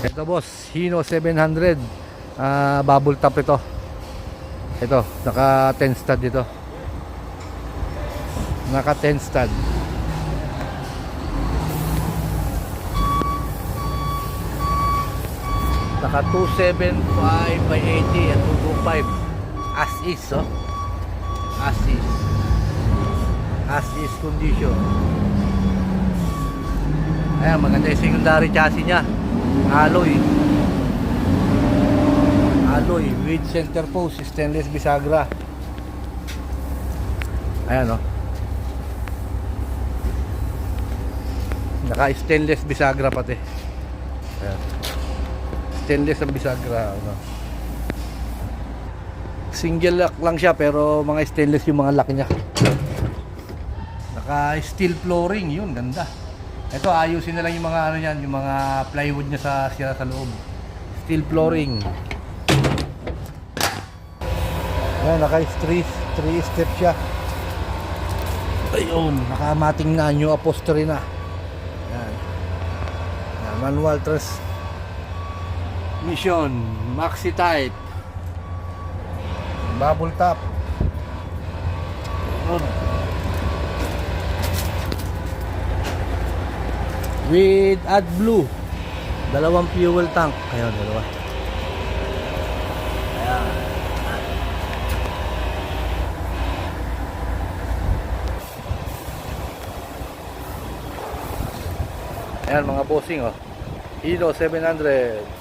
Ito boss, Hino 700. Bubble top ito. Ito, naka 10 stud dito. Naka 10 stud. Naka 275 by 80 at 225. As is, oh. As is. As is condition. Ayan, maganda yung secondary chassis nya. Alloy with center post, stainless bisagra. Ayan, oh. Naka stainless bisagra pati. Ayan. Stainless ang bisagra, ano. Single lock lang siya pero mga stainless yung mga lock nya. Naka steel flooring, yun, ganda. Ito, ayusin na lang yung mga ano yan, yung mga plywood niya sa sira sa loob. Steel flooring. Ayan, naka 3 step siya. Ayun, nakamating na, new upholstery na. Ayan. Ayan, manual transmission, maxi type. Bubble top. Ayun. With AdBlue, dalawang fuel tank. Ayun, dalawa. Ayan. Ayan mga bossing, oh. Hino 700.